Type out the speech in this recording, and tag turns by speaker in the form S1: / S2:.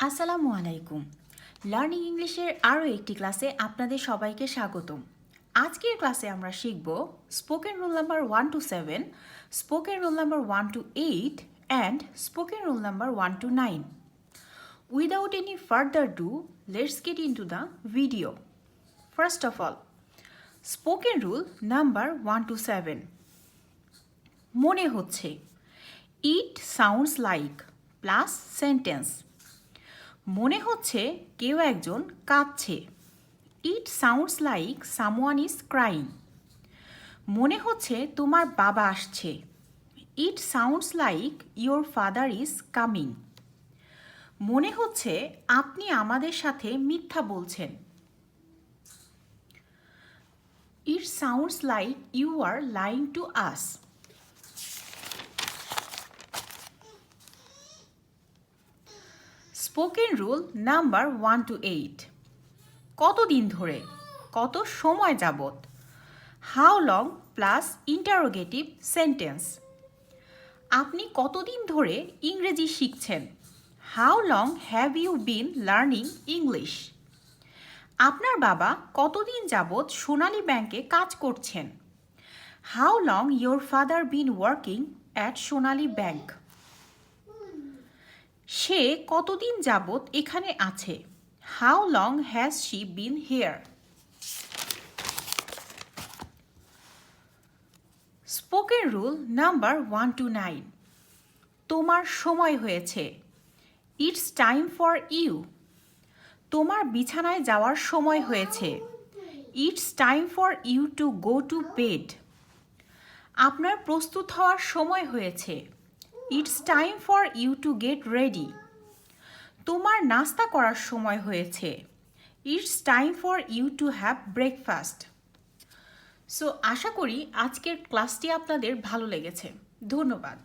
S1: আসসালামু আলাইকুম। লার্নিং ইংলিশের আরও একটি ক্লাসে আপনাদের সবাইকে স্বাগতম। আজকের ক্লাসে আমরা শিখব spoken rule number 1 to 7, spoken rule number 1 to 8 and spoken rule number 1 to 9. Without any further ado, let's get into the video. First of all, spoken rule number 1 to 7. মনে হচ্ছে, it sounds like plus sentence. মনে হচ্ছে কেউ একজন কাঁদছে। It sounds like someone is crying. মনে হচ্ছে তোমার বাবা আসছে। It sounds like your father is coming. মনে হচ্ছে আপনি আমাদের সাথে মিথ্যা বলছেন। It sounds like you are lying to us. Spoken rule number 1 to 8. কতদিন ধরে, কত সময় যাবত। How long plus interrogative sentence. আপনি কতদিন ধরে ইংরেজি শিখছেন। How long have you been learning English. আপনার বাবা কতদিন যাবত সোনালী ব্যাংকে কাজ করছেন। How long your father been working at Sonali bank. সে কতদিন যাবত এখানে আছে। How long has she been here. Spoken rule number 1 to 9. তোমার সময় হয়েছে। It's time for you. তোমার বিছানায় যাওয়ার সময় হয়েছে। It's time for you to go to bed. আপনার প্রস্তুত হওয়ার সময় হয়েছে। It's time for you to get ready. তোমার নাস্তা করার সময় হয়েছে। It's time for you to have breakfast. So আশা করি আজকের ক্লাসটি আপনাদের ভালো লেগেছে। ধন্যবাদ।